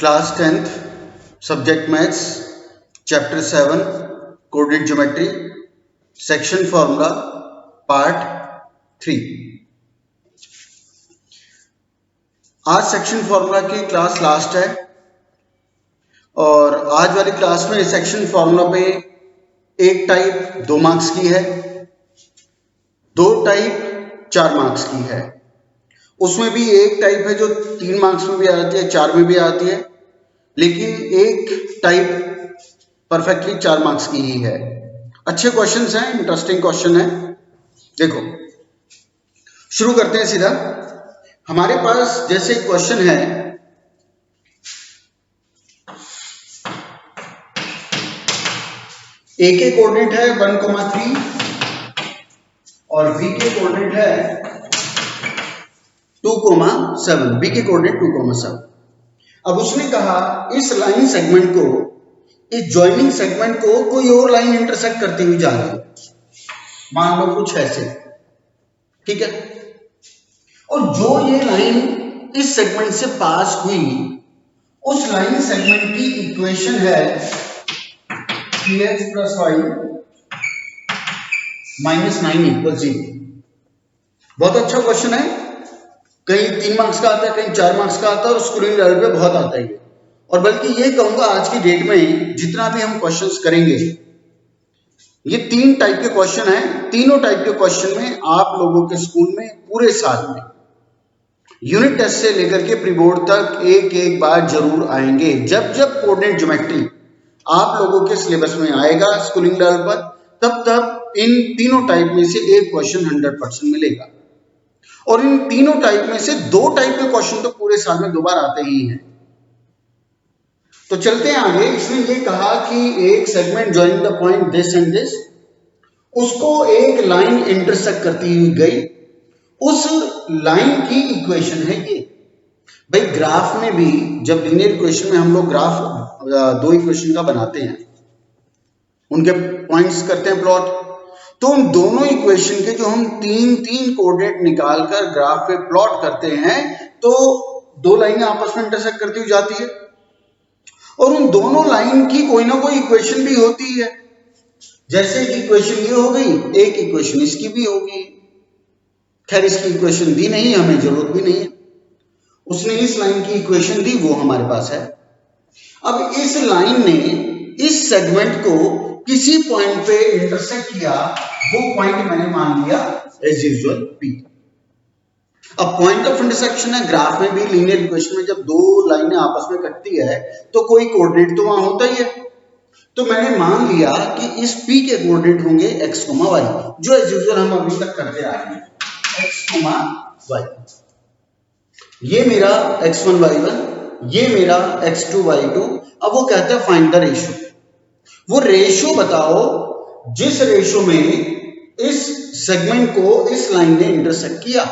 Class 10th subject maths chapter 7 coordinate geometry section formula part 3। आज section formula की class last है और आज वाली क्लास में सेक्शन फॉर्मूला पे एक टाइप 2 मार्क्स की है, 2 टाइप 4 मार्क्स की है। उसमें भी एक टाइप है जो 3 मार्क्स में भी आती है, 4 में भी आती है, लेकिन एक टाइप परफेक्टली 4 मार्क्स की ही है। अच्छे क्वेश्चंस हैं, इंटरेस्टिंग क्वेश्चन है। देखो शुरू करते हैं सीधा। हमारे पास जैसे क्वेश्चन है, ए के कोऑर्डिनेट है 1,3 और बी के कोऑर्डिनेट है 2,7, बी के कोऑर्डिनेट 2,7। अब उसने कहा इस लाइन सेगमेंट को, इस जॉइनिंग सेगमेंट को कोई और लाइन इंटरसेक्ट करती हुई जा रही है, मान लो कुछ ऐसे, ठीक है। और जो ये लाइन इस सेगमेंट से पास हुई, उस लाइन सेगमेंट की इक्वेशन है 3x + y - 9 = 0। बहुत अच्छा क्वेश्चन है, कहीं 3 मार्क्स का आता है, कहीं 4 मार्क्स का आता है और स्कूलिंग लेवल पे बहुत आता है ये। और बल्कि ये कहूंगा आज की डेट में जितना भी हम क्वेश्चंस करेंगे, ये 3 टाइप के क्वेश्चन हैं। तीनों टाइप के क्वेश्चन में आप लोगों के स्कूल में पूरे साल में यूनिट टेस्ट से लेकर के प्री बोर्ड तक एक एक बार जरूर आएंगे। जब जब कोऑर्डिनेट ज्योमेट्री आप लोगों के सिलेबस में आएगा स्कूलिंग लेवल पर, तब तब इन तीनों टाइप में से एक क्वेश्चन 100% मिलेगा। और इन तीनों टाइप में से 2 टाइप के क्वेश्चन तो पूरे साल में 2 बार आते ही हैं। तो चलते हैं आगे। इसने ये कहा कि एक segment joining the point this and this, उसको एक लाइन इंटरसेक्ट करती हुई गई, उस लाइन की इक्वेशन है ये। भाई ग्राफ में भी जब लीनियर इक्वेशन में हम लोग ग्राफ 2 इक्वेशन का बनाते हैं, उनके पॉइंट्स करते हैं प्लॉट, तो उन दोनों इक्वेशन के जो हम 3 कोऑर्डिनेट निकालकर ग्राफ पे प्लॉट करते हैं, तो 2 लाइनें आपस में इंटरसेक्ट करती हुई जाती है और उन दोनों लाइन की कोई ना कोई इक्वेशन भी होती है। जैसे एक इक्वेशन ये हो गई, एक इक्वेशन इसकी भी होगी। खैर इसकी इक्वेशन दी नहीं, हमें जरूरत भी नहीं है। उसने इस लाइन की इक्वेशन दी, वो हमारे पास है। अब इस लाइन ने इस सेगमेंट को किसी पॉइंट पे इंटरसेक्ट किया, वो पॉइंट मैंने मान लिया एज यूजुअल P। अब पॉइंट ऑफ इंटरसेक्शन है, ग्राफ में भी लीनियर इक्वेशन में जब 2 लाइनें आपस में कटती है तो कोई कोऑर्डिनेट तो वहां होता ही है। तो मैंने मान लिया कि इस P के कोऑर्डिनेट होंगे x, y, जो एज यूजुअल हम अभी तक करते आ रहे हैं, x, y। ये मेरा x1 y1, ये मेरा x2 y2। अब वो कहता है फाइंड द रेशियो। वो रेशियो बताओ जिस रेशियो में इस सेगमेंट को इस लाइन ने इंटरसेक्ट किया,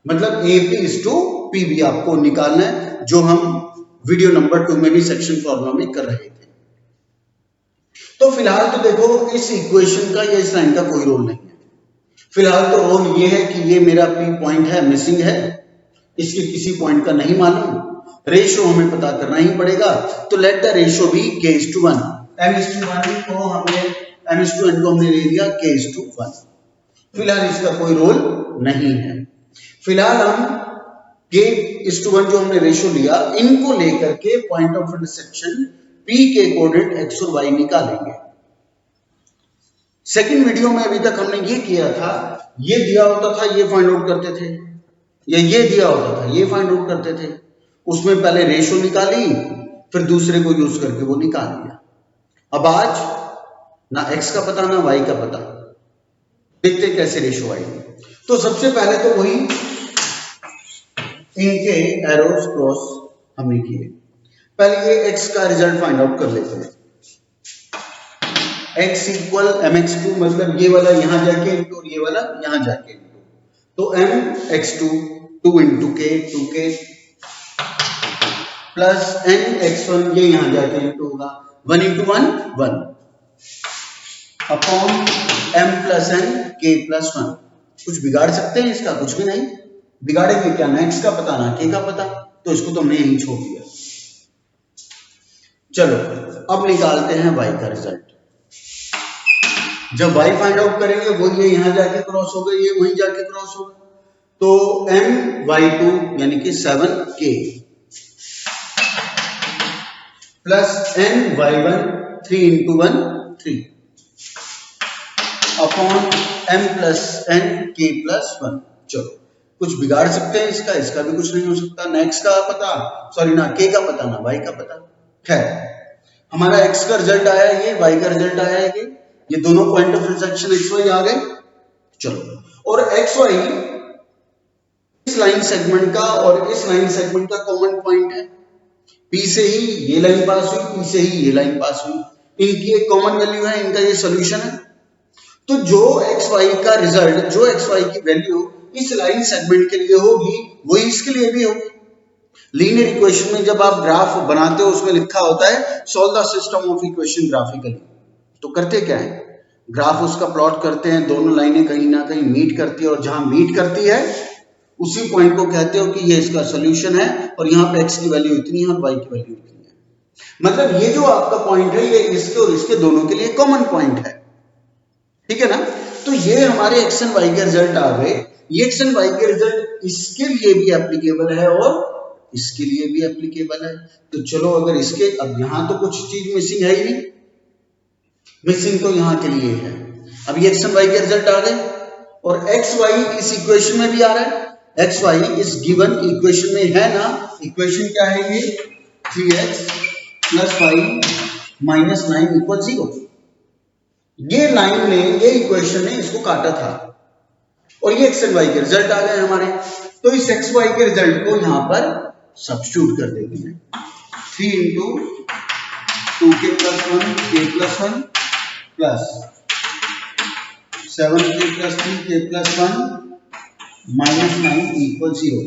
मतलब AP/PB आपको निकालना है, जो हम वीडियो नंबर 2 में भी सेक्शन फॉर्मूला में कर रहे थे। तो फिलहाल तो देखो इस इक्वेशन का या इस लाइन का कोई रोल नहीं है। फिलहाल तो रोल ये है कि ये मेरा P पॉइंट है, मिसिंग है, इसके किसी पॉइंट का नहीं मालूम, रेशियो हमें पता करना ही पड़ेगा। तो लेट द रेशियो भी k/1, m/1 को हमने m/n को हमने ले लिया k/1। फिलहाल इसका कोई रोल नहीं है। फिलहाल हम k/1 जो हमने रेशियो लिया, इनको लेकर के पॉइंट ऑफ इंटरसेक्शन P के कोऑर्डिनेट x और y निकालेंगे। सेकंड वीडियो में अभी तक हमने ये किया था, ये दिया होता था ये फाइंड आउट करते थे, या ये दिया होता था ये फाइंड आउट करते थे। उसमें पहले रेशियो निकाली, फिर दूसरे को यूज करके वो निकाल लिया। अब आज ना x का पता ना y का पता, देखते कैसे रेशियो आएगी। तो सबसे पहले तो वही इनके एरोस क्रॉस हमने किए। पहले ये x का रिजल्ट फाइंड आउट कर लेते हैं। x = mx2, मतलब ये वाला यहां जाके इंटू और ये वाला यहां जाके इंटू, तो mx2 2 × k 2k plus nx1, ये यहां जाके इंटू होगा 1 × 1 1 अपॉन m + n k + 1। कुछ बिगाड़ सकते हैं इसका? कुछ भी नहीं बिगाड़ेंगे। क्या ना x का पता ना k का पता, तो इसको तो हमने यहीं छोड़ दिया। चलो अब निकालते हैं y का रिजल्ट। जब y फाइंड आउट करेंगे वो ये यहां जाके क्रॉस होगा, ये वहीं जाके क्रॉस होगा, तो my2 यानी कि 7k plus ny1 3 into 1 3 upon m plus n k plus 1। चलो कुछ बिगाड़ सकते हैं इसका, इसका भी कुछ नहीं हो सकता। नेक्स्ट का पता, सॉरी ना k का पता ना y का पता। खैर हमारा x का रिजल्ट आया ये, y का रिजल्ट आया ये दोनों पॉइंट ऑफ इंटरसेक्शन xy आ गए। चलो और xy इस लाइन सेगमेंट का और इस लाइन सेगमेंट का कॉमन पॉइंट है। P से ही ये लाइन पास हुई, P से ही ये लाइन पास हुई, इनकी एक कॉमन वैल्यू है, इनका ये सोल्यूशन है। तो जो xy का रिजल्ट, जो xy की वैल्यू इस लाइन सेगमेंट के लिए होगी वही इसके लिए भी होगी। लीनियर इक्वेशन में जब आप ग्राफ बनाते हो उसमें लिखा होता है solve the system of equation graphically. तो करते क्या है, ग्राफ उसका प्लॉट करते हैं, दोनों लाइनें कहीं ना कहीं मीट करती है और जहां मीट करती है उसी पॉइंट को कहते हो कि ये इसका सोल्यूशन है और यहाँ पे x की वैल्यू इतनी है और y की वैल्यू इतनी है। मतलब ये जो आपका पॉइंट है ये इसके और इसके दोनों के लिए कॉमन पॉइंट है, ठीक है ना। तो ये हमारे x एंड y के रिजल्ट आ गए। ये x एंड y के रिजल्ट इसके लिए भी एप्लीकेबल है और इसके लिए भी एप्लीकेबल है। तो चलो अगर इसके, अब यहां तो कुछ चीज मिसिंग है ही नहीं, मिसिंग तो यहां के लिए है। अब ये x एंड y के रिजल्ट आ गए और xy इस इक्वेशन में भी आ रहा है। xy इस गिवन इक्वेशन में है ना, इक्वेशन क्या है ये 3x प्लस 5 माइनस 9 इक्वल 0। ये लाइन ने, ये इक्वेशन ने इसको काटा था और ये x एंड y के रिजल्ट आ गए हमारे। तो इस xy के रिजल्ट को यहां पर सब्स्टिट्यूट कर देते हैं। 3 into 2k plus 1 k plus 1 plus 7k plus 3k plus 1 minus 9 equal 0।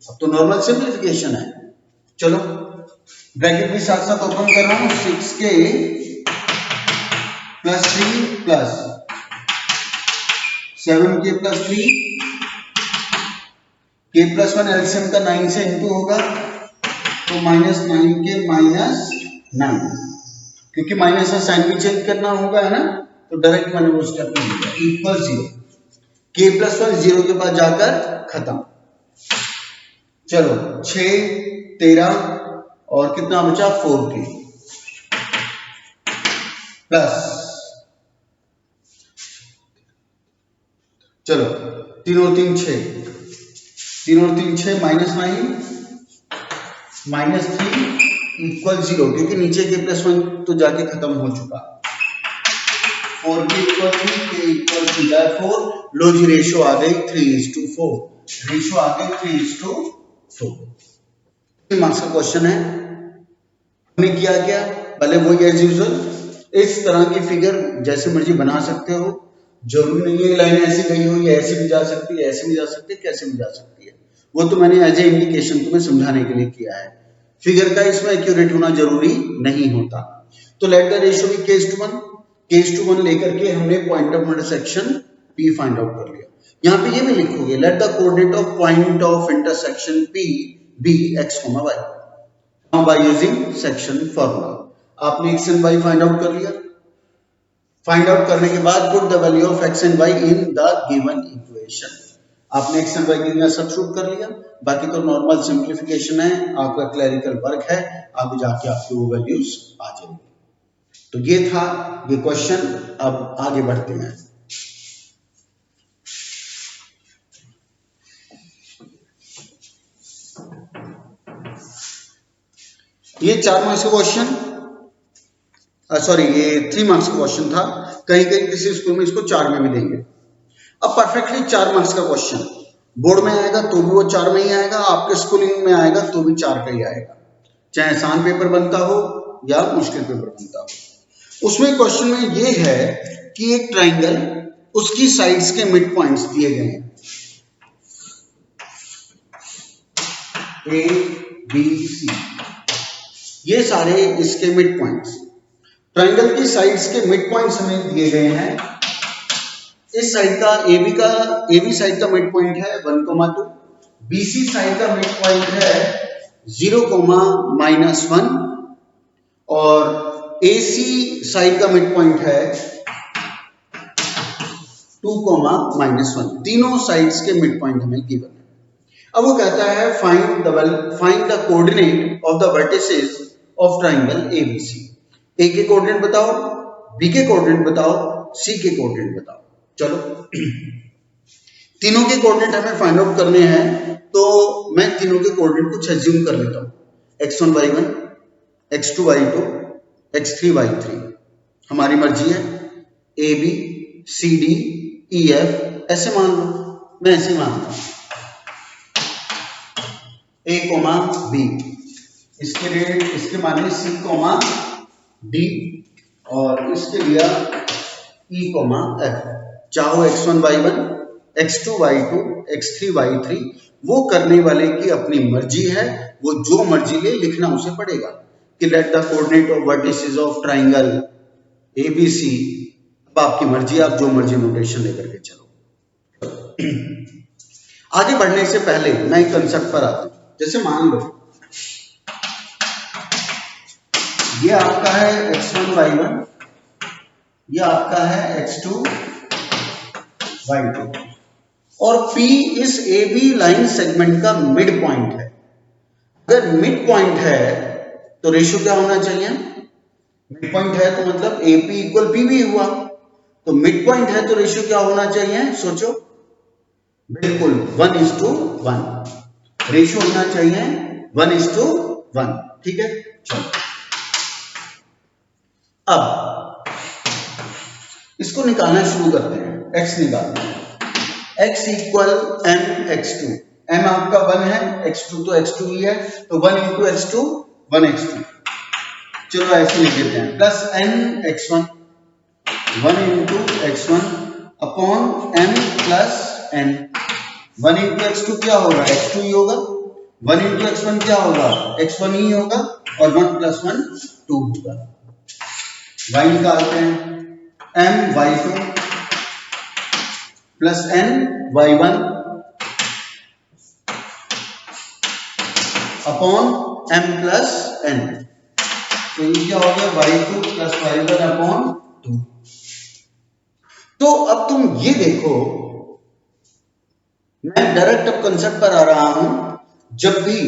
अब तो नॉर्मल सिंप्लीफिकेशन है। चलो ब्रैकेट भी साथ साथ ओपन कर रहा हूं, 6k plus 3 plus 7k plus 3 k plus 1 LCM का 9 से इंटू होगा तो माइनस 9k माइनस 9, क्योंकि माइनस का साइन भी चेंज करना होगा है ना, तो डायरेक्ट मैंने वो स्टेप नहीं लिया, इक्वल 0। k प्लस 1 0 के बाद जाकर खत्म। चलो 6 13 और कितना बचा 4k प्लस, चलो 3 और 3 6, 3 और 3 6 माइनस 9 माइनस 3 इक्वल 0, क्योंकि नीचे k प्लस 1 तो जाके खत्म हो चुका। 4k इक्वल 3 k इक्वल 4, लो जी रेशो आ गई 3:4, रेशो आ गई 3:4। मार्क्स का क्वेश्चन है। हमने किया क्या, पहले वही एज यूजुअल इस तरह की फिगर जैसे मर्जी बना सकते हो, जरूरी नहीं है लाइन ऐसी गई हो, ये ऐसे भी जा सकती है, ऐसे भी जा सकती है, कैसे भी जा सकती है, वो तो मैंने एज ए इंडिकेशन तुम्हें समझाने के लिए किया है। फिगर का इसमें एक्यूरेट होना जरूरी नहीं होता। तो let the ratio B k:1 लेकर के हमने point of intersection P find out कर लिया। यहाँ पे ये भी लिखोगे let the coordinate of point of intersection P be x, y by using section formula. आपने x and y find out कर लिया। फाइंड आउट करने के बाद put the value of x and y in the given equation. आपने x and y की जगह substitute कर लिया। बाकी तो नॉर्मल सिंप्लीफिकेशन है, आपका क्लरिकल वर्क है, आगे जाके आपकी वो वैल्यूज आ जाएंगी। तो ये था ये क्वेश्चन। अब आगे बढ़ते हैं। ये 4 मार्क्स का क्वेश्चन, सॉरी ये 3 मार्क्स का क्वेश्चन था। कहीं कहीं किसी स्कूल में इसको 4 में भी देंगे। अब परफेक्टली 4 मार्क्स का क्वेश्चन बोर्ड में आएगा तो भी वो 4 में ही आएगा, आपके स्कूलिंग में आएगा तो भी 4 का ही आएगा, चाहे आसान पेपर बनता हो या मुश्किल पेपर बनता हो। उसमें क्वेश्चन में ये है कि एक ट्राइंगल, उसकी साइड्स के मिड पॉइंट्स दिए गए हैं A B C, ये सारे इसके मिड पॉइंट्स। ट्राइंगल की साइड्स के मिड पॉइंट्स हमें दिए गए हैं। इस साइड का AB साइड का मिड पॉइंट है 1,2, BC साइड का मिड पॉइंट है 0, -1 और AC साइड का मिड पॉइंट है 2, -1। तीनों साइड्स के मिड पॉइंट हमें गिवन है। अब वो कहता है find the coordinate of the vertices of triangle ABC। ए के कोऑर्डिनेट बताओ, बी के कोऑर्डिनेट बताओ, सी के कोऑर्डिनेट बताओ। चलो तीनों के कोऑर्डिनेट हमें फाइंड आउट करने हैं, तो मैं तीनों के कोऑर्डिनेट कुछ एज्यूम कर लेता हूं। x1 y1, x2 y2, x3 y3। हमारी मर्जी है, A B C D E F ऐसे मान लो, मैं ऐसे मानता हूं ए कोमा बी, इसके माने सी कोमा डी और इसके लिया ई कोमा एफ। चाहो x1 y1, x2 y2, x3 y3, वो करने वाले की अपनी मर्जी है, वो जो मर्जी ले लिखना उसे पड़ेगा कि late the coordinate of vertices of triangle ABC। अब आपकी मर्जी, आप जो मर्जी नोटेशन लेकर के चलो। आगे बढ़ने से पहले मैं एक कंसेप्ट पर आता हूं। जैसे मान लो ये आपका है x1 y1, ये आपका है x2 y2 और P इस AB लाइन सेगमेंट का मिड पॉइंट है। अगर मिड पॉइंट है तो रेशियो क्या होना चाहिए? मिड पॉइंट है तो मतलब AP इक्वल PB हुआ, तो मिड पॉइंट है तो रेशियो क्या होना चाहिए? सोचो, बिल्कुल 1:1 रेशियो होना चाहिए, 1:1। ठीक है, चलो अब इसको निकालना शुरू करते हैं। x निकालते हैं, x equal m x2। m आपका 1 है, x2 तो x2 ही है, तो 1 into x2 1 x2। चलो ऐसे लिख देते हैं, plus n x1 1 into x1 upon m plus n। 1 into x2 क्या होगा? x2 ही होगा। 1 into x1 क्या होगा? x1 ही होगा और 1 + 1 2 होगा। y निकालते हैं, m y2 plus n y1 upon m plus n। तो ये क्या हो गया? y2 plus y1 upon 2। तो अब तुम ये देखो, मैं डायरेक्ट अब कंसेप्ट पर आ रहा हूं। जब भी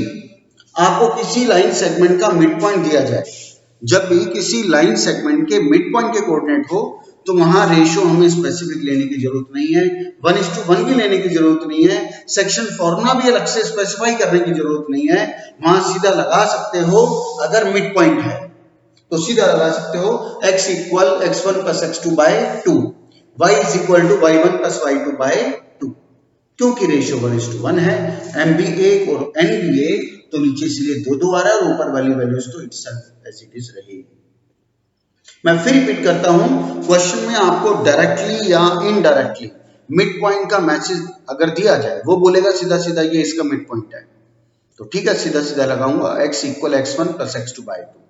आपको किसी लाइन सेगमेंट का मिड पॉइंट दिया जाए, जब भी किसी लाइन सेगमेंट के मिड पॉइंट के कोऑर्डिनेट हो, तो वहां रेशियो हमें स्पेसिफिक लेने की जरूरत नहीं है, 1:1 भी लेने की जरूरत नहीं है, सेक्शन फॉर्मूला भी अलग से स्पेसिफाई करने की जरूरत नहीं है। वहां सीधा लगा सकते हो, अगर मिड पॉइंट है तो सीधा लगा सकते हो x equal x1 + x2/2, y is equal to y1 + y2/2। क्योंकि रेशियो 1:1 है, m भी 1 और n भी 1, तो नीचे इसलिए 2 आ रहा है और ऊपर वाली वैल्यूज तो इटसेल्फ एज इट इज रहेगी। मैं फिर रिपीट करता हूं, क्वेश्चन में आपको डायरेक्टली या इनडायरेक्टली मिड पॉइंट का मैसेज अगर दिया जाए, वो बोलेगा सीधा सीधा ये इसका मिड पॉइंट है, तो ठीक है, सीधा सीधा लगाऊंगा x इक्वल x1 + x2/2।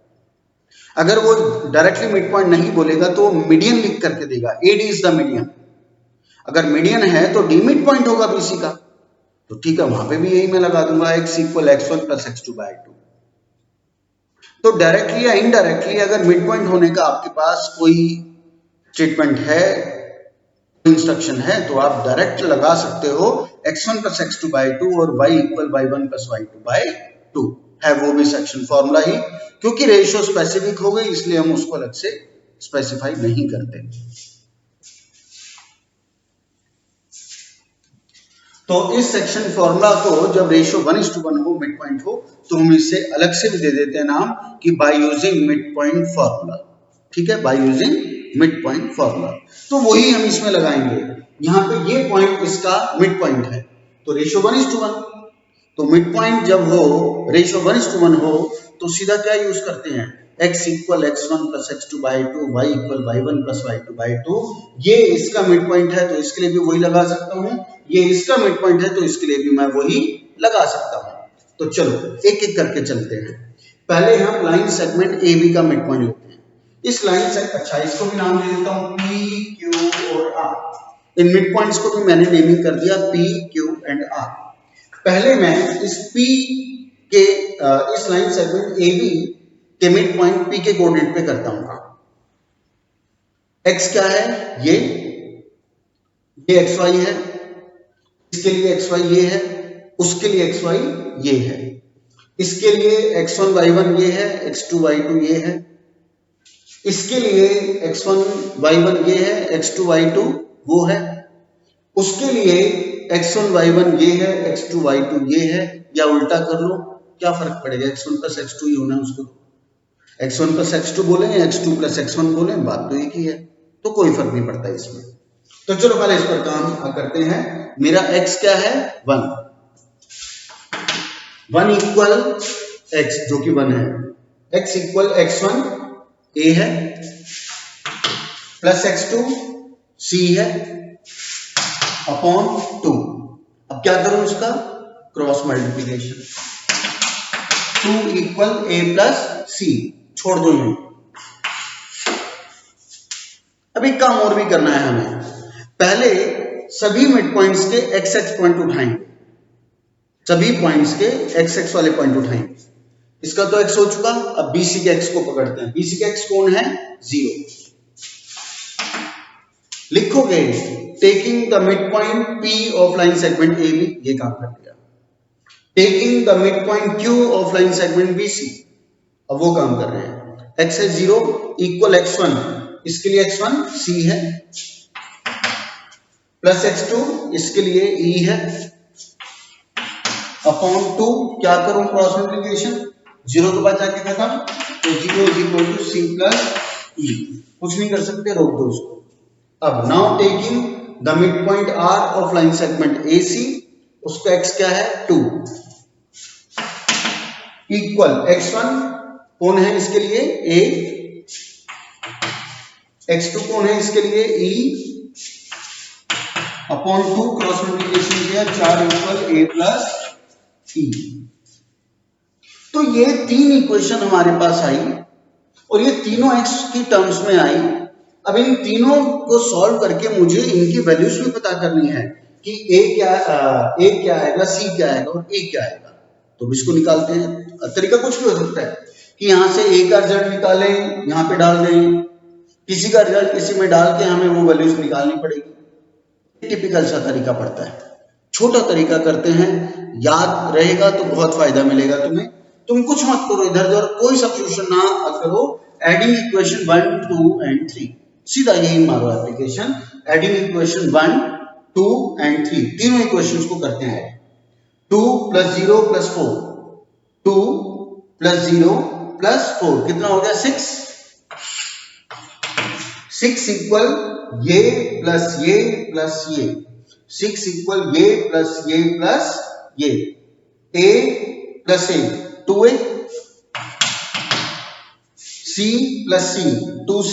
अगर वो डायरेक्टली मिड पॉइंट नहीं बोलेगा तो मीडियन लिख करके देगा, AD इज द मीडियन। अगर मीडियन है तो डी मिड पॉइंट होगा BC का, तो ठीक है, वहां पे भी यही मैं लगा दूंगा, x इक्वल x1 + x2/2। तो डायरेक्टली या इनडायरेक्टली अगर मिड पॉइंट होने का आपके पास कोई स्टेटमेंट है, इंस्ट्रक्शन है, तो आप डायरेक्ट लगा सकते हो x1 + x2/2 और y इक्वल y1 + y2/2 है, वो भी सेक्शन फॉर्मूला ही। क्योंकि रेशियो स्पेसिफिक हो गई इसलिए हम उसको अलग से स्पेसिफाई नहीं करते। तो इस सेक्शन फॉर्मूला को जब रेशियो 1:1 हो, मिड पॉइंट हो, तो हम इसे अलग से भी दे देते हैं नाम कि by using mid point formula. ठीक है, by using mid point formula, तो वही हम इसमें लगाएंगे। यहाँ पे ये पॉइंट इसका मिड पॉइंट है, तो रेशियो 1:1। तो मिड पॉइंट जब हो, रेशियो 1:1 हो, तो सीधा क्या यूज करते हैं, x equal x1 + x2/2, y equal y1 + y2/2। ये इसका मिड पॉइंट है तो इसके लिए भी वही लगा सकता हूं, ये इसका मिड पॉइंट है तो इसके लिए भी मैं वही लगा सकता हूं। तो चलो एक एक करके चलते हैं। पहले हम लाइन सेगमेंट AB का मिड पॉइंट लेते हैं। इस लाइन से, अच्छा इसको भी नाम दे देता हूं P, Q और R। इन मिड पॉइंट्स को भी मैंने नेमिंग कर दिया P, Q एंड R। पहले मैं इस P के इस लाइन सेगमेंट AB के मिड पॉइंट पी के कोऑर्डिनेट पे करता हूं। एक्स क्या है, ये एक्स वाई है, इसके लिए एक्स वाई ये है, उसके लिए एक्स वाई ये है, इसके लिए x1 y1 ये है, x2 y2 ये है, इसके लिए x1 y1 ये है, x2 y2 वो है, उसके लिए x1 y1 ये है, x2 y2 ये है, या उल्टा कर लो, क्या फर्क पड़ेगा, x1 प्लस x2 ही होना है उसको, x1 प्लस x2 बोले या x2 प्लस x1 बोले, बात तो एक ही है, तो कोई फर्क नहीं पड़ता इसमें। तो चलो पहले इस पर काम करते हैं। मेरा x क्या है, 1 इक्वल x जो कि 1 है, x इक्वल x1 a है प्लस x2 c है अपॉन 2। अब क्या करूं उसका cross multiplication, 2 equal a plus c, छोड़ दो यहीं। अब एक काम और भी करना है हमें, पहले सभी मिड पॉइंट्स के एक्स एक्स पॉइंट उठाएंगे, सभी पॉइंट्स के एक्स एक्स वाले पॉइंट उठाएंगे। इसका तो एक्स हो चुका, अब बीसी के एक्स को पकड़ते हैं। बीसी के एक्स कौन है, 0। लिखोगे taking the midpoint P of line segment A B, ये काम कर दिया। Taking the midpoint Q of line segment B C, अब वो काम कर रहे हैं। एक्स है 0 इक्वल x1, इसके लिए x1 c है प्लस x2 इसके लिए e है अपॉन 2, क्या करूं क्रॉस मल्टीप्लिकेशन, 0 तो बचा के खत्म, तो 0 is equal to c plus e, कुछ नहीं कर सकते, रोक दो उसको। अब now taking the midpoint r of line segment AC, उसका x क्या है 2 इक्वल x1 कौन है इसके लिए a, x2 कौन है इसके लिए e अपॉन 2, क्रॉस मल्टीप्लिकेशन किया 4 इक्वल a प्लस e। तो ये तीन इक्वेशन हमारे पास आई और ये तीनों x की टर्म्स में आई। अब इन तीनों को सॉल्व करके मुझे इनकी वैल्यूज भी पता करनी है कि a क्या आएगा, c क्या आएगा और a क्या आएगा। तो इसको निकालते हैं। तरीका कुछ भी हो सकता है कि यहां से a का रिजल्ट निकालें, यहां पे डाल दें, किसी का रिजल्ट किसी में डाल के हमें वो वैल्यूज निकालनी पड़ेगी। टिपिकल सा तरीका पड़ता है, छोटा तरीका करते हैं, याद रहेगा तो बहुत फायदा मिलेगा तुम्हें। तुम कुछ मत करो, इधर उधर कोई सब्स्टिट्यूशन ना करो, एडिंग इक्वेशन 1 2 एंड 3, सीधा यही मारो एप्लीकेशन। एडिंग इक्वेशन 1 2 एंड 3, तीनों इक्वेशंस को करते हैं। 2 प्लस 0 प्लस 4, 2 प्लस 0 प्लस 4 कितना हो गया 6। 6 इक्वल ये प्लस ये प्लस ये, 6 इक्वल ये प्लस ये प्लस ये, a plus a 2a, c plus c 2c,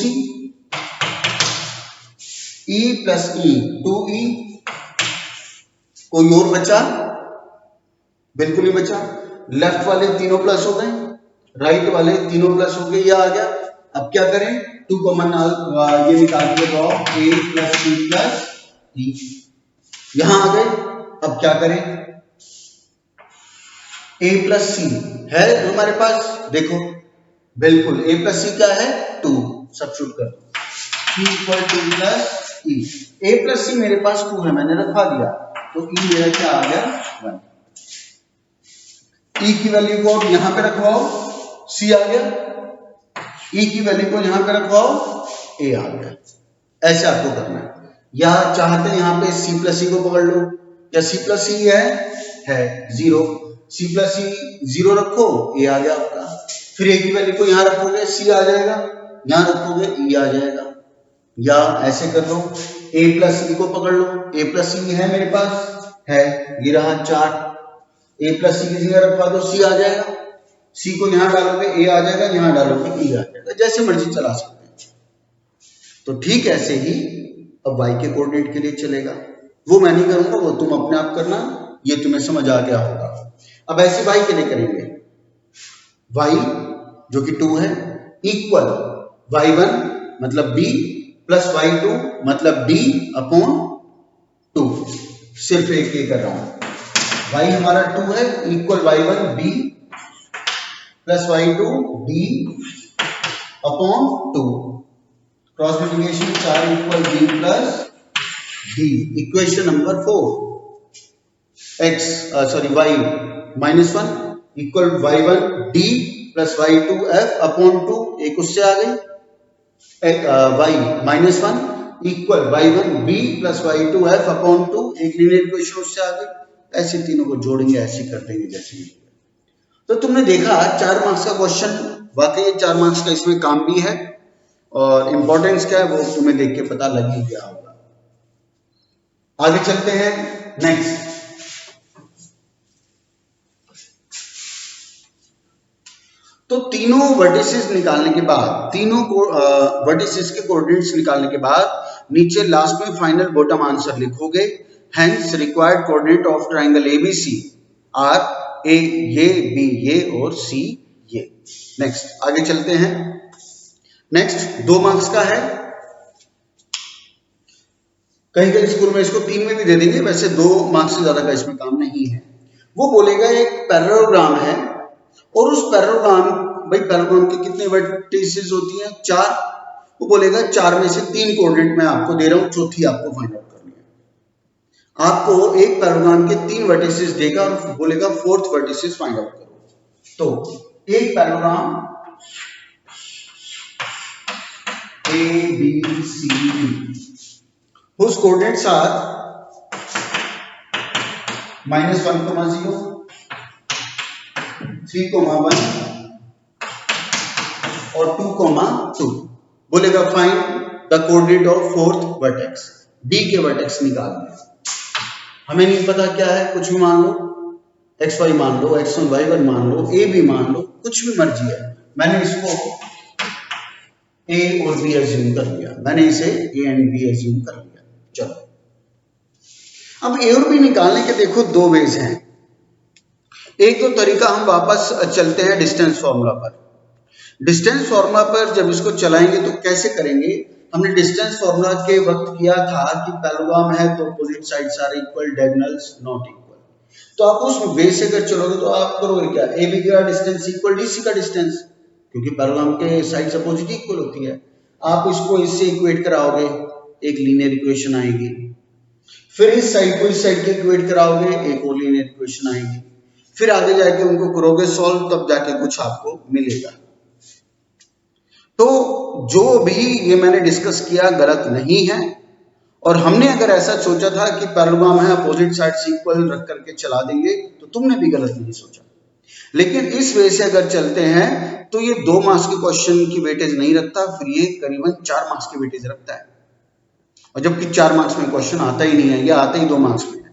e plus e 2e। कोई और बचा, बिल्कुल ही बचा। लेफ्ट वाले तीनों प्लस हो गए, राइट वाले तीनों प्लस हो गए, ये आ गया। अब क्या करें, 2 कॉमन ये निकाल के दो, a plus c plus e, यहां आ गए। अब क्या करें, a प्लस c है हमारे पास, देखो बिल्कुल a प्लस c क्या है 2, सब्स्टिट्यूट कर दो, c equal 2 plus e। a plus c मेरे पास 2 है, मैंने रखवा दिया, तो e मेरा क्या आ गया 1। e की वैल्यू को यहां पे रखवाओ, c आ गया, e की वैल्यू को यहां पे रखवाओ, a आ गया। ऐसे आपको करना है, या चाहते यहां पे c प्लस e को पकड़ लो, या c प्लस e है 0, c प्लस e 0 रखो, a आ गया आपका। फिर a की वैल्यू को यहां रखोगे, c आ जाएगा, यहां रखोगे e आ जाएगा। या ऐसे कर लो, a प्लस e को पकड़ लो, a प्लस e है मेरे पास, है ये रहा 4, a प्लस e की जगह रखवा दो, c आ जाएगा, c को यहां डालोगे a आ जाएगा, यहां डालोगे e आ जाएगा, जैसे मर्जी चला सकते हैं। तो ठीक ऐसे ही अब y के कोऑर्डिनेट के लिए चलेगा, वो मैं नहीं करूंगा, वो तुम अपने आप करना, ये तुम्हें समझ आ गया होगा। अब ऐसे y के लिए करेंगे, y जो कि 2 है इक्वल y1 मतलब b प्लस y2 मतलब b अपॉन 2, सिर्फ एक कर रहा हूं। y हमारा 2 है equal y1 b plus y2 d upon 2, cross multiplication 4 equal b plus d। Equation number 4, x sorry y -1 equal y1 d plus y2 f upon 2, एक उससे आ गई, y -1 equal y1 b plus y2 f upon 2, एक linear equation उससे आ गई। ऐसे तीनों को जोड़ेंगे, ऐसे कर देंगे जैसे। तो तुमने देखा 4 मार्क्स का क्वेश्चन, वाकई 4 मार्क्स का इसमें काम भी है और इंपॉर्टेंस क्या है वो तुम्हें देख के पता लग ही गया होगा। आगे चलते हैं नेक्स्ट। तो तीनों वर्टिसेस निकालने के बाद, तीनों वर्टिसेस के कोऑर्डिनेट्स निकालने के बाद नीचे लास्ट में फाइनल बॉटम आंसर लिखोगे। Hence required coordinate of triangle ABC are A ये, बी ये और सी ये। नेक्स्ट आगे चलते हैं। नेक्स्ट 2 मार्क्स का है, कहीं कहीं स्कूल में इसको 3 में भी दे देंगे, वैसे 2 मार्क्स से ज्यादा का इसमें काम नहीं है। वो बोलेगा एक पैरेललोग्राम है और उस पैरेललोग्राम, भाई पैरेललोग्राम के कितने वर्टिसेस होती हैं? 4। वो बोलेगा 4 में से 3 कोऑर्डिनेट मैं आपको दे रहा हूं, चौथी आपको फाइंड आउट करनी है। आपको एक पैरेललोग्राम के 3 वर्टिसेस देगा और बोलेगा 4th वर्टिसेस फाइंड आउट करो। तो एक parallelogram A B C D whose coordinates are -1, 0, 3, 1 और 2, 2। बोलेगा find the coordinate of 4th vertex. D के वर्टेक्स निकालने, हमें नहीं पता क्या है, कुछ भी मान लो, xy मान लो, x1 y1 मान लो, a b मान लो, कुछ भी मर्जी है। मैंने इसको a और b एज्यूम कर लिया, मैंने इसे a एंड b एज्यूम कर लिया। चलो अब ए और बी निकालने के देखो 2 वेज हैं। एक तो तरीका, हम वापस चलते हैं डिस्टेंस फॉर्मूला पर। डिस्टेंस फॉर्मूला पर जब इसको चलाएंगे तो कैसे करेंगे? हमने डिस्टेंस फॉर्मूला के वक्त किया था कि पैरेललोग्राम है तो opposite sides are equal, diagonals not equal. तो आप उस वे से अगर चलोगे तो आप करोगे क्या? ए बी का डिस्टेंस इक्वल डीसी का डिस्टेंस, क्योंकि पैरेललोग्राम के साइड्स अपोजिट इक्वल होती है। आप इसको इससे इक्वेट कराओगे, एक लीनियर इक्वेशन आएगी। फिर इस साइड को इस साइड के इक्वेट कराओगे, एक और लीनियर इक्वेशन आएगी। फिर आगे जाके उनको करोगे सॉल्व, तब जाके कुछ आपको मिलेगा। तो जो भी ये मैंने डिस्कस किया गलत नहीं है, और हमने अगर ऐसा सोचा था कि पैरेललोग्राम है अपोजिट साइड्स इक्वल रख करके चला देंगे, तो तुमने भी गलत नहीं सोचा। लेकिन इस वे से अगर चलते हैं तो ये 2 मार्क्स के क्वेश्चन की वेटेज नहीं रखता, फिर ये करीबन 4 मार्क्स की वेटेज रखता है, और जबकि 4 मार्क्स में क्वेश्चन आता ही नहीं है, या आता ही 2 मार्क्स में है।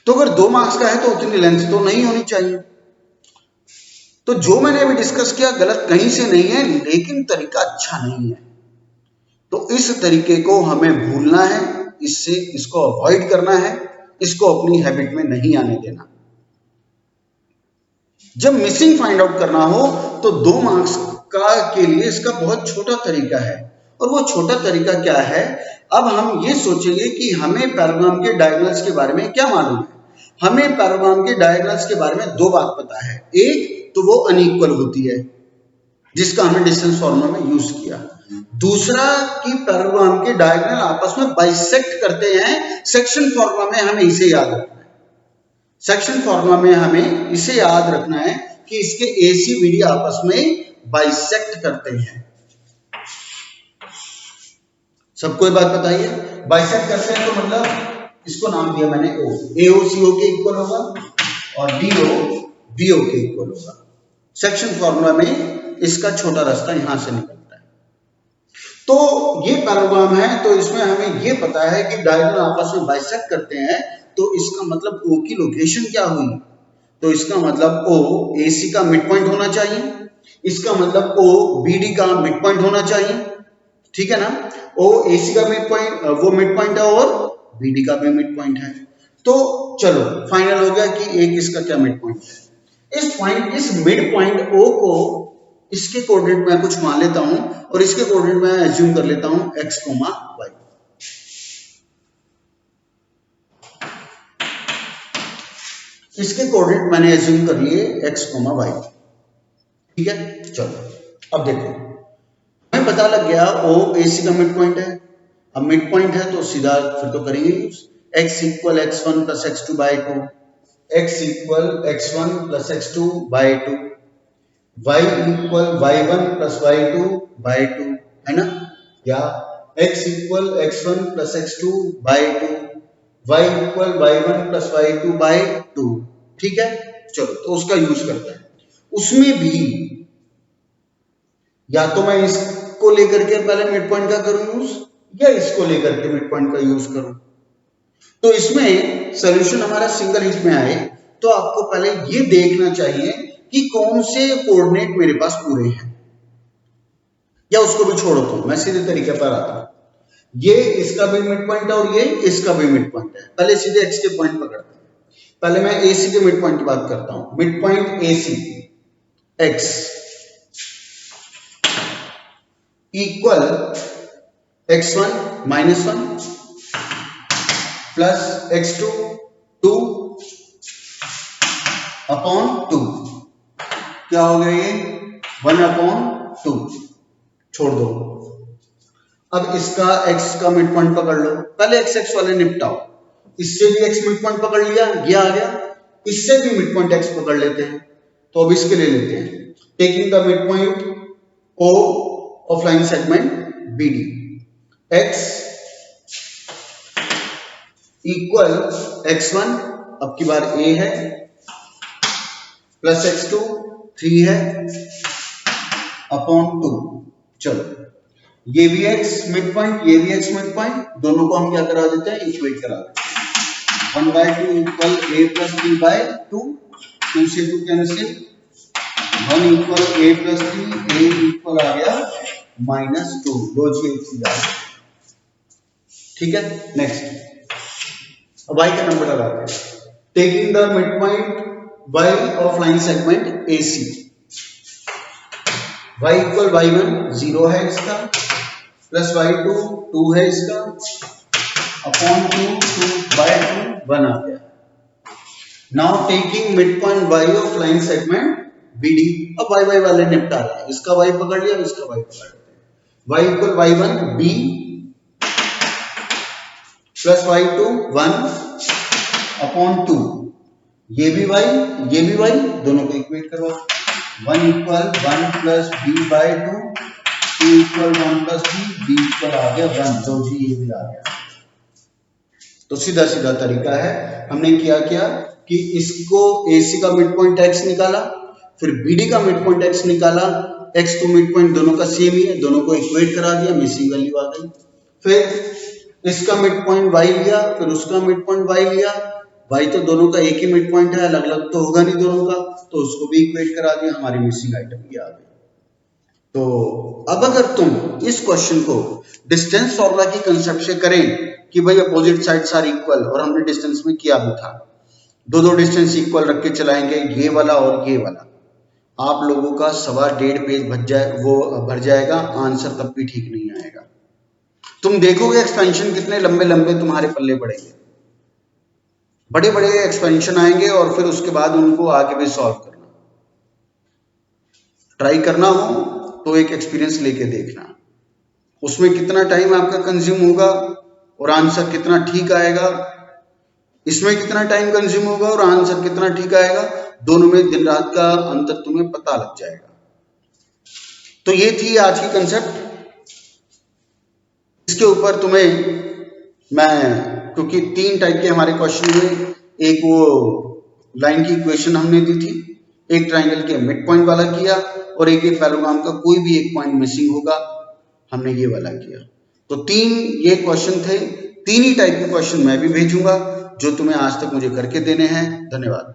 तो अगर 2 मार्क्स का है तो उतनी लेंथ तो नहीं होनी चाहिए। तो जो मैंने अभी डिस्कस किया गलत कहीं से नहीं है, लेकिन तरीका अच्छा नहीं है। तो इस तरीके को हमें भूलना है, इसको अवॉइड करना है, इसको अपनी हैबिट में नहीं आने देना। जब मिसिंग फाइंड आउट करना हो तो 2 मार्क्स का के लिए इसका बहुत छोटा तरीका है, और वो छोटा तरीका क्या है? अब हम ये सोचेंगे कि हमें पैरेललोग्राम के डायगोनल्स के बारे में क्या मालूम है। हमें पैरेललोग्राम के डायगोनल्स के बारे में 2 बात पता है। एक तो वो अनइक्वल होती है, जिसका हमने डिस्टेंस फॉर्मूला में यूज किया। दूसरा कि पैरेललोग्राम के डायगोनल आपस में बाइसेक्ट करते हैं। सेक्शन फॉर्मूला में हमें इसे याद रखना है। सेक्शन फॉर्मूला में हमें इसे याद रखना है कि इसके AC BD आपस में बाइसेक्ट करते हैं। सबको ये बात बताइए, बाइसेक्ट करते हैं तो मतलब इसको नाम दिया मैंने O, AO CO के इक्वल होगा और DO BO के इक्वल होगा। सेक्शन फॉर्मूला में इसका छोटा रास्ता यहां से निकलता है। तो ये पैरेललोग्राम है, तो इसमें हमें ये पता है कि डायगोनल आपस में बाइसेक्ट करते हैं, तो इसका मतलब O की लोकेशन क्या हुई? तो इसका मतलब O AC का मिड पॉइंट होना चाहिए, इसका मतलब O BD का मिड पॉइंट होना चाहिए, ठीक है ना? O AC का मिड पॉइंट, वो मिड पॉइंट है, और BD का भी मिड पॉइंट है। तो चलो फाइनल हो गया कि एक इसका क्या मिड पॉइंट है। इस मिड पॉइंट O को इसके कोऑर्डिनेट मैं कुछ मान लेता हूं, और इसके कोऑर्डिनेट मैं एज्यूम कर लेता हूं x, y। इसके कोऑर्डिनेट मैंने एज्यूम कर लिए x, y। ठीक है, चलो अब देखो, हमें पता लग गया ओ ए सी का मिड पॉइंट है। अब मिड पॉइंट है तो सीधा फिर तो करेंगे use, x equal x1 plus x2 by 2, x equal x1 plus x2 by 2, y equal y1 plus y2 by 2, है ना, या x equal x1 plus x2 by 2, y equal y1 plus y2 by 2। ठीक है, चलो तो उसका use करते हैं। उसमें भी या तो मैं इसको लेकर के पहले मिड पॉइंट का करूं यूज, या इसको लेकर के मिड पॉइंट का यूज करूं। तो इसमें सॉल्यूशन हमारा सिंगल हिट में आए तो आपको पहले ये देखना चाहिए कि कौन से कोऑर्डिनेट मेरे पास पूरे हैं, या उसको भी छोड़ो तो मैं सीधे तरीके पर आता हूं। ये इसका भी मिड पॉइंट है और ये इसका भी मिड पॉइंट है। पहले सीधे एक्स के पॉइंट पकड़ते हैं। पहले मैं ए सी के मिड पॉइंट की बात करता हूं। Mid point A C x equal x1 -1 plus x2 2 upon 2। क्या हो गया ये 1 अपॉन 2, छोड़ दो। अब इसका x का मिड पॉइंट पकड़ लो। पहले x x वाले निपटाओ। इससे भी x मिड पॉइंट पकड़ लिया, ये आ गया। इससे भी मिड पॉइंट x पकड़ लेते हैं। तो अब इसके ले लेते हैं, taking the mid point O of line segment BD, x equal x1 अब की बार a है, प्लस x2 3 है अपॉन 2। चलो ये भी x मिड पॉइंट, ये भी x मिड पॉइंट, दोनों को हम क्या करा देते हैं, इक्वेट करा देते हैं। 1/2 इक्वल a प्लस 3 बाई 2, 2 से 2 cancel, 1 equal a plus 3, a equal आ गया -2, दो जी एक सीधा। ठीक है, नेक्स्ट y का नंबर लगाते हैं। Taking the mid point y of line segment AC, y equal y1 0 है इसका, प्लस y2 2 है इसका, अपॉन 2 बाई 2 1 आ गया। Now taking mid point y of line segment BD, अब y वाले निपटा रहे हैं। इसका y पकड़ लिया, इसका y पकड़ लेते हैं। y equal y1 B plus y2 1 upon 2, ये भी y, ये भी y, दोनों को इक्वेट करो। 1 equal 1 plus b by 2, 2 equal 1 plus b, b equal आ गया 1, तो जी ये भी आ गया। तो सीधा सीधा तरीका है। हमने क्या किया कि इसको AC का मिड पॉइंट x निकाला, फिर BD का मिड पॉइंट x निकाला, x तो मिड पॉइंट दोनों का सेम ही है, दोनों को इक्वेट करा दिया, मिसिंग वैल्यू आ गई। फिर इसका मिड पॉइंट y लिया, फिर उसका मिड पॉइंट y लिया, y तो दोनों का एक ही मिड पॉइंट है, अलग अलग तो होगा नहीं दोनों का, तो उसको भी इक्वेट करा दिया, हमारी मिसिंग आइटम ये आ गई। तो अब अगर तुम इस क्वेश्चन को डिस्टेंस फॉर्मूला की कंसेप्ट से करें कि भाई अपोजिट साइड्स आर इक्वल, और हमने डिस्टेंस में किया भी था, दो डिस्टेंस इक्वल रख के चलाएंगे, ये वाला और ये वाला, आप लोगों का 1.5 पेज भर जाएगा, आंसर तब भी ठीक नहीं आएगा। तुम देखोगे एक्सपेंशन कितने लंबे लंबे तुम्हारे पल्ले पड़ेंगे, बड़े बड़े एक्सपेंशन आएंगे, और फिर उसके बाद उनको आगे भी सॉल्व करना। ट्राई करना हो तो एक एक्सपीरियंस लेके देखना, उसमें कितना टाइम आपका कंज्यूम होगा और आंसर कितना ठीक आएगा, इसमें कितना टाइम कंज्यूम होगा और आंसर कितना ठीक आएगा, दोनों में दिन रात का अंतर तुम्हें पता लग जाएगा। तो ये थी आज की कंसेप्ट। इसके ऊपर तुम्हें मैं, क्योंकि 3 टाइप के हमारे क्वेश्चन हुए, एक वो लाइन की इक्वेशन हमने दी थी, एक ट्राइंगल के मिड पॉइंट वाला किया, और एक पैरेललोग्राम का कोई भी एक पॉइंट मिसिंग होगा, हमने ये वाला किया। तो 3 ये क्वेश्चन थे। 3 ही टाइप के क्वेश्चन मैं भी भेजूंगा जो तुम्हें आज तक मुझे करके देने हैं। धन्यवाद।